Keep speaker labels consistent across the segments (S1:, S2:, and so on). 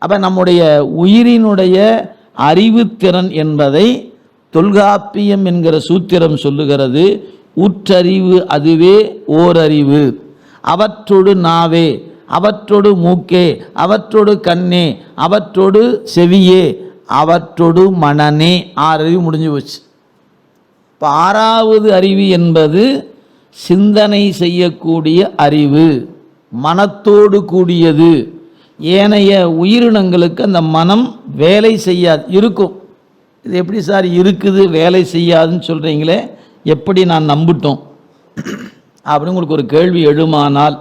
S1: அப்போ நம்முடைய உயிரினுடைய அறிவுத்திறன் என்பதை தொல்காப்பியம் என்கிற சூத்திரம் சொல்லுகிறது. உற்றறிவு அதுவே ஓரறிவு. அவற்றோடு நாவே, அவற்றோடு மூக்கே, அவற்றோடு கண்ணே, அவற்றோடு செவியே, அவற்றோடு மனநே. 6 அறிவு முடிஞ்சு போச்சு. இப்போ 6வது அறிவு என்பது சிந்தனை செய்யக்கூடிய அறிவு, மனத்தோடு கூடியது. ஏனைய உயிரினங்களுக்கு அந்த மனம் வேலை செய்யாது, இருக்கும். இது எப்படி சார் இருக்குது வேலை செய்யாதுன்னு சொல்கிறீங்களே, எப்படி நான் நம்பிட்டோம் அப்படின்னு உங்களுக்கு ஒரு கேள்வி எழுமானால்,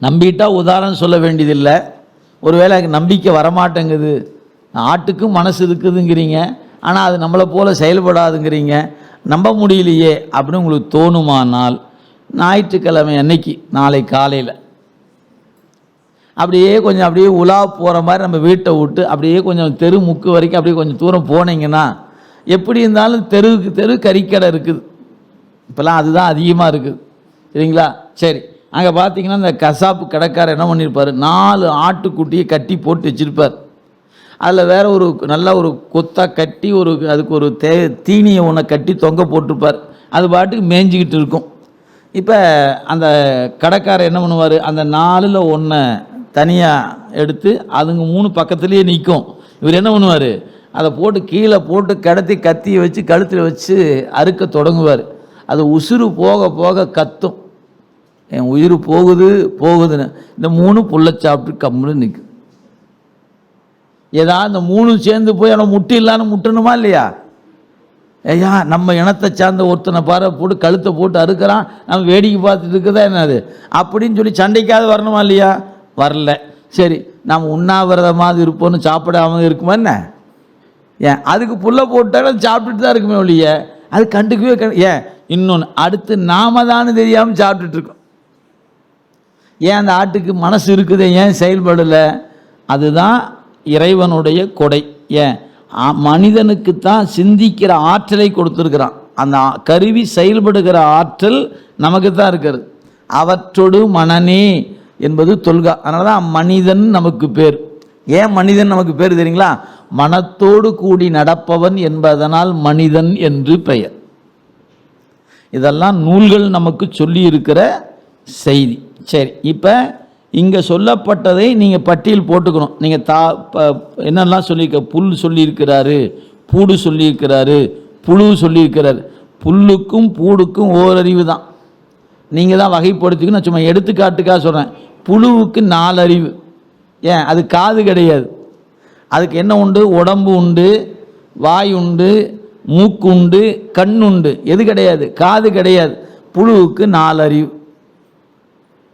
S1: நம்பிட்டா உதாரணம் சொல்ல வேண்டியதில்லை. ஒருவேளை நம்பிக்கை வரமாட்டேங்குது, ஆட்டுக்கும் மனசு இருக்குதுங்கிறீங்க, ஆனால் அது நம்மளை போல் செயல்படாதுங்கிறீங்க, நம்ப முடியலையே அப்படின்னு உங்களுக்கு தோணுமானால், ஞாயிற்றுக்கிழமை அன்னைக்கு நாளை காலையில் அப்படியே கொஞ்சம் அப்படியே உலா போகிற மாதிரி நம்ம வீட்டை விட்டு அப்படியே கொஞ்சம் தெரு முக்கு வரைக்கும் அப்படியே கொஞ்சம் தூரம் போனீங்கன்னா, எப்படி இருந்தாலும் தெருவுக்கு தெரு கறிக்கடை இருக்குது. இப்போல்லாம் அதுதான் அதிகமாக இருக்குது சரிங்களா. சரி, அங்கே பார்த்தீங்கன்னா இந்த கசாப்பு கடைக்காரர் என்ன பண்ணியிருப்பார், 4 ஆட்டுக்குட்டியை கட்டி போட்டு வச்சுருப்பார். அதில் வேறு ஒரு நல்ல ஒரு கொத்தாக கட்டி அதுக்கு ஒரு தீனியை ஒன்றை கட்டி தொங்க போட்டிருப்பார். அது பாட்டுக்கு மேய்ஞ்சிக்கிட்டு இருக்கும். இப்போ அந்த கடைக்காரர் என்ன பண்ணுவார், அந்த 4ல் 1 தனியாக எடுத்து அதுங்க 3 பக்கத்துலேயே நிற்கும். இவர் என்ன பண்ணுவார், அதை போட்டு கீழே போட்டு கடத்தி கத்தியை வச்சு கழுத்தில் வச்சு அறுக்க தொடங்குவார். அது உசுறு போக போக கத்தும், என் உயிர் போகுது போகுதுன்னு. இந்த 3 புல்லை சாப்பிட்டு கம்முன்னு நிற்கும். ஏதாவது இந்த 3 சேர்ந்து போய் அவனை முட்டி இல்லான்னு முட்டணுமா இல்லையா? ஐயா நம்ம இனத்தை சார்ந்த ஒருத்தனை பாரு போட்டு கழுத்தை போட்டு அறுக்கிறான், நம்ம வேடிக்கை பார்த்துட்டு இருக்குதா என்னது அப்படின்னு சொல்லி சண்டைக்காவது வரணுமா இல்லையா? வரல. சரி, நம்ம உண்ணாவிரதமாக இருப்போன்னு சாப்பிடாம இருக்குமா என்ன? ஏன் அதுக்கு புல்லை போட்டாலும் சாப்பிட்டுட்டு தான் இருக்குமே ஒழிய அது கண்டுக்கவே ஏன் இன்னொன்று அடுத்து நாம தானே தெரியாமல் சாப்பிட்டுட்டு இருக்கோம். ஏன் அந்த ஆட்டுக்கு மனசு இருக்குது, ஏன் செயல்படலை? அதுதான் இறைவனுடைய கொடை. ஏன் மனிதனுக்குத்தான் சிந்திக்கிற ஆற்றலை கொடுத்துருக்கிறான். அந்த கருவி செயல்படுகிற ஆற்றல் நமக்கு தான் இருக்கிறது. அவற்றோடு மனநே என்பது தொல்கா. அதனால தான் மனிதன் நமக்கு பேர். ஏன் மனிதன் நமக்கு பேர் தெரியுங்களா? மனத்தோடு கூடி நடப்பவன் என்பதனால் மனிதன் என்று பெயர். இதெல்லாம் நூல்கள் நமக்கு சொல்லி இருக்கிற செய்தி. சரி, இப்போ இங்கே சொல்லப்பட்டதை நீங்கள் பட்டியல் போட்டுக்கணும். நீங்கள் என்னெல்லாம் சொல்லியிருக்க, புல் சொல்லியிருக்கிறாரு, பூடு சொல்லியிருக்கிறாரு, புழு சொல்லியிருக்கிறாரு. புல்லுக்கும் பூடுக்கும் ஓரறிவு தான், நீங்கள் தான் வகைப்படுத்திக்கணும். நான் சும்மா எடுத்துக்காட்டுக்காக சொல்கிறேன். புழுவுக்கு 4 அறிவு. ஏன் அது காது கிடையாது, அதுக்கு என்ன உண்டு, உடம்பு உண்டு, வாய் உண்டு, மூக்கு உண்டு, கண் உண்டு. எது கிடையாது, காது கிடையாது. புழுவுக்கு 4 அறிவு.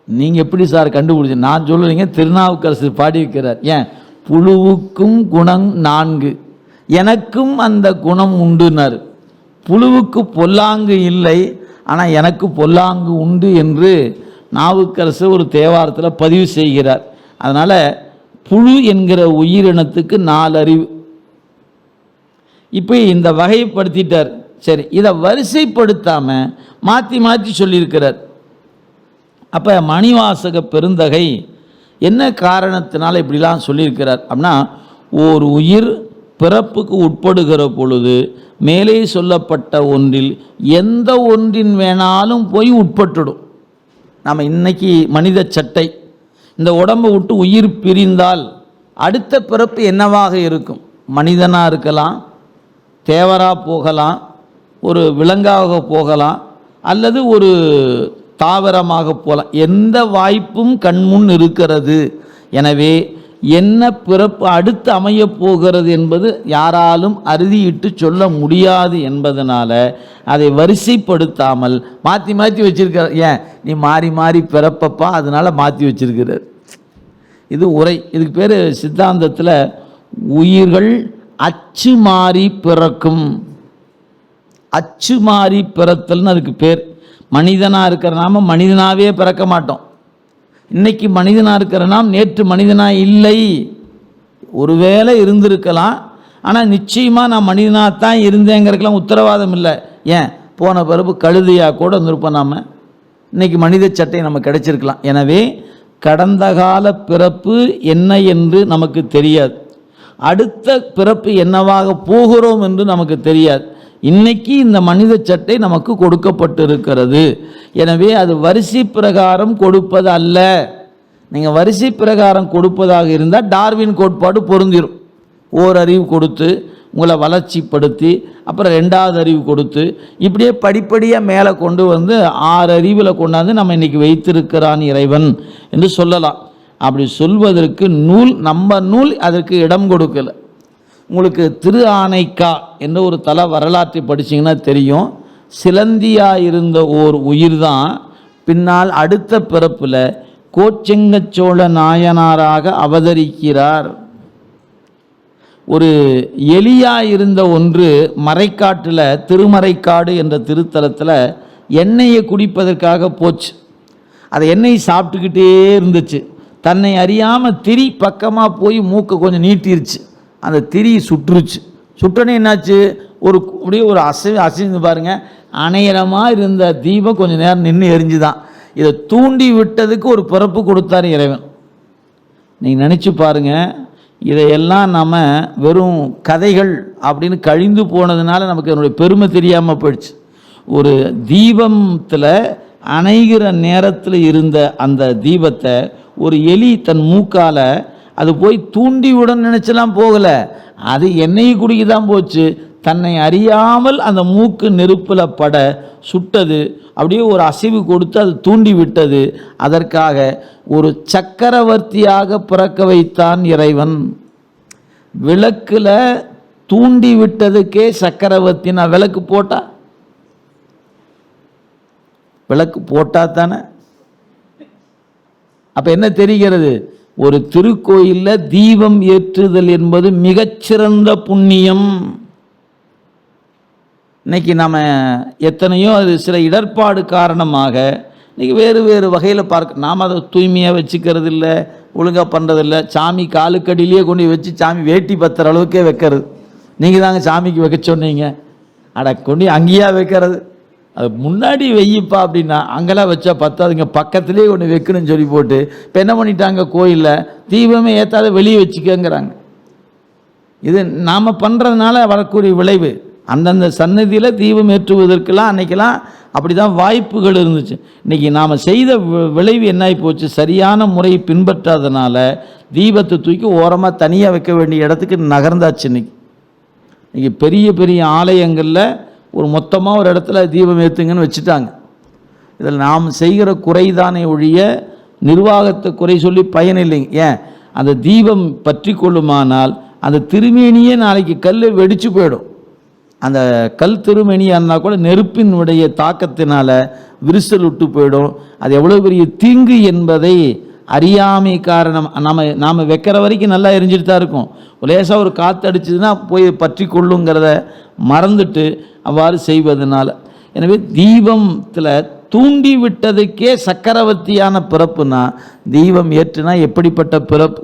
S1: நீங்கள் எப்படி சார் கண்டுபிடிச்சி? நான் சொல்லுறீங்க, திருநாவுக்கரசர் பாடியிருக்கிறார். ஏன் புழுவுக்கும் குணம் 4, எனக்கும் அந்த குணம் உண்டுனார். புழுவுக்கு பொல்லாங்கு இல்லை, ஆனால் எனக்கு பொல்லாங்கு உண்டு என்று நாவுக்கரசர் ஒரு தேவாரத்தில் பதிவு செய்கிறார். அதனால் புழு என்கிற உயிரினத்துக்கு 4 அறிவு. இப்போ இந்த வகைப்படுத்திட்டார். சரி, இதை வரிசைப்படுத்தாமல் மாற்றி மாற்றி சொல்லியிருக்கிறார். அப்போ மணிவாசக பெருந்தகை என்ன காரணத்தினால இப்படிலாம் சொல்லியிருக்கிறார் அப்படின்னா, ஓர் உயிர் பிறப்புக்கு உட்படுகிற பொழுது மேலே சொல்லப்பட்ட ஒன்றில் எந்த ஒன்றின் வேணாலும் போய் உட்பட்டுடும். நம்ம இன்னைக்கு மனித சட்டை, இந்த உடம்பை விட்டு உயிர் பிரிந்தால் அடுத்த பிறப்பு என்னவாக இருக்கும்? மனிதனாக இருக்கலாம், தேவராக போகலாம், ஒரு விலங்காக போகலாம், அல்லது ஒரு தாவரமாக போகலாம். எந்த வாய்ப்பும் கண்முன் இருக்கிறது. எனவே என்ன பிறப்பு அடுத்து அமையப் போகிறது என்பது யாராலும் அறுதியிட்டு சொல்ல முடியாது என்பதனால அதை வரிசைப்படுத்தாமல் மாற்றி மாற்றி வச்சிருக்கிறார். ஏன் நீ மாறி மாறி பிறப்பப்பா, அதனால் மாற்றி வச்சிருக்கிறார். இது உரை. இதுக்கு பேர் சித்தாந்தத்தில் உயிர்கள் அச்சு மாறி பிறக்கும். அச்சு மாறி பிறத்தல்னு அதுக்கு பேர். மனிதனாக இருக்கிற நாம மனிதனாகவே பிறக்க மாட்டோம். இன்னைக்கு மனிதனாக இருக்கிற நாம் நேற்று மனிதனாக இல்லை. ஒருவேளை இருந்திருக்கலாம், ஆனால் நிச்சயமாக நான் மனிதனாகத்தான் இருந்தேங்கிறதுக்கெல்லாம் உத்தரவாதம் இல்லை. ஏன் போன பிறப்பு கழுதையாக கூட இருந்திருப்போம். நாம் இன்னைக்கு மனித சட்டை நம்ம கிடைச்சிருக்கலாம். எனவே கடந்த கால பிறப்பு என்ன என்று நமக்கு தெரியாது, அடுத்த பிறப்பு என்னவாக போகிறோம் என்று நமக்கு தெரியாது. இன்னைக்கு இந்த மனித சட்டை நமக்கு கொடுக்கப்பட்டிருக்கிறது. எனவே அது வரிசை பிரகாரம் கொடுப்பது அல்ல. நீங்கள் வரிசை பிரகாரம் கொடுப்பதாக இருந்தால் டார்வின் கோட்பாடு பொருந்திடும். ஓரறிவு கொடுத்து உங்களை வளர்ச்சிப்படுத்தி அப்புறம் 2வது அறிவு கொடுத்து இப்படியே படிப்படியாக மேலே கொண்டு வந்து 6 அறிவில் கொண்டாந்து நம்ம இன்றைக்கி வைத்திருக்கிறான் இறைவன் என்று சொல்லலாம். அப்படி சொல்வதற்கு நம்ம நூல் அதற்கு இடம் கொடுக்கலை. உங்களுக்கு திரு ஆனைக்கா என்ற ஒரு தல வரலாற்றை படிச்சிங்கன்னா தெரியும். சிலந்தியாக இருந்த ஓர் உயிர் தான் பின்னால் அடுத்த பிறப்பில் கோச்செங்கச்சோழ நாயனாராக அவதரிக்கிறார். ஒரு எலியாக இருந்த ஒன்று மறைக்காட்டில் திருமறைக்காடு என்ற திருத்தலத்தில் எண்ணெயை குடிப்பதற்காக போச்சு. அதை எண்ணெய் சாப்பிட்டுக்கிட்டே இருந்துச்சு. தன்னை அறியாமல் திரி பக்கமாக போய் மூக்கை கொஞ்சம் நீட்டிருச்சு. அந்த திரி சுற்றுச்சு. சுற்றனே என்னாச்சு, அப்படியே ஒரு அசைந்து பாருங்கள், அணையரமாக இருந்த தீபம் கொஞ்சம் நேரம் நின்று எரிஞ்சுதான். இதை தூண்டி விட்டதுக்கு ஒரு பிறப்பு கொடுத்தார் இறைவன். நீங்கள் நினச்சி பாருங்கள், இதையெல்லாம் நம்ம வெறும் கதைகள் அப்படின்னு கழிந்து போனதுனால நமக்கு என்னுடைய பெருமை தெரியாமல் போயிடுச்சு. ஒரு தீபத்தில் அணைகிற நேரத்தில் இருந்த அந்த தீபத்தை ஒரு எலி தன் மூக்கால் அது போய் தூண்டி விட நினச்சலாம் போகலை, அது எண்ணெய் குடிக்க தான் போச்சு. தன்னை அறியாமல் அந்த மூக்கு நெருப்பில் பட சுட்டது. அப்படியே ஒரு அசைவு கொடுத்து அது தூண்டி விட்டது. அதற்காக ஒரு சக்கரவர்த்தியாக பிறக்க வைத்தான் இறைவன். விளக்கில் தூண்டி விட்டதுக்கே சக்கரவர்த்தி. நான் விளக்கு போட்டா தானே. அப்போ என்ன தெரிகிறது, ஒரு திருக்கோயிலில் தீபம் ஏற்றுதல் என்பது மிகச்சிறந்த புண்ணியம். இன்னைக்கு நம்ம எத்தனையோ அது சில இடர்பாடு காரணமாக இன்றைக்கி வேறு வேறு வகையில் பார்க்க நாம் அதை தூய்மையாக வச்சுக்கிறது இல்லை, ஒழுங்காக பண்ணுறதில்ல. சாமி காலுக்கடியிலேயே கொண்டு வச்சு சாமி வேட்டி பத்துற அளவுக்கே வைக்கிறது. நீங்கள் தாங்க சாமிக்கு வைக்க சொன்னீங்க, கொண்டு அங்கேயா வைக்கிறது, அது முன்னாடி வெய்யப்பா அப்படின்னா அங்கெல்லாம் வச்சா பத்தாதுங்க, பக்கத்துலேயே கொண்டு வைக்கணும்னு சொல்லி போட்டு இப்போ என்ன பண்ணிட்டாங்க, கோயிலில் தீபமே ஏற்றாத வெளியே வச்சுக்கங்கிறாங்க. இது நாம் பண்ணுறதுனால வரக்கூடிய விளைவு. அந்தந்த சன்னதியில் தீபம் ஏற்றுவதற்கெல்லாம் அன்றைக்கெல்லாம் அப்படி தான் வாய்ப்புகள் இருந்துச்சு. இன்றைக்கி நாம் செய்த விளைவு என்னாகி போச்சு, சரியான முறையை பின்பற்றாதனால தீபத்தை தூக்கி ஓரமாக தனியாக வைக்க வேண்டிய இடத்துக்கு நகர்ந்தாச்சு. இன்றைக்கி பெரிய பெரிய ஆலயங்களில் ஒரு மொத்தமாக ஒரு இடத்துல தீபம் ஏற்றுங்கன்னு வச்சுட்டாங்க. இதில் நாம் செய்கிற குறைதானே ஒழிய நிர்வாகத்தை குறை சொல்லி பயன் இல்லைங்க. ஏன், அந்த தீபம் பற்றி கொள்ளுமானால் அந்த திருமேனியே நாளைக்கு கல் வெடிச்சு போயிடும். அந்த கல் திருமணியாக இருந்தால் கூட நெருப்பினுடைய தாக்கத்தினால் விரிசல் விட்டு போயிடும். அது எவ்வளோ பெரிய தீங்கு என்பதை அறியாமை காரணம். நாம் வைக்கிற வரைக்கும் நல்லா எரிஞ்சிட்டு தான் இருக்கும். லேசாக ஒரு காற்று அடிச்சதுன்னா போய் பற்றி கொள்ளுங்கிறத மறந்துட்டு அவ்வாறு செய்வதனால. எனவே தீபத்தில் தூண்டி விட்டதுக்கே சக்கரவர்த்தியான பிறப்புனா தீபம் ஏற்றுனா எப்படிப்பட்ட பிறப்பு.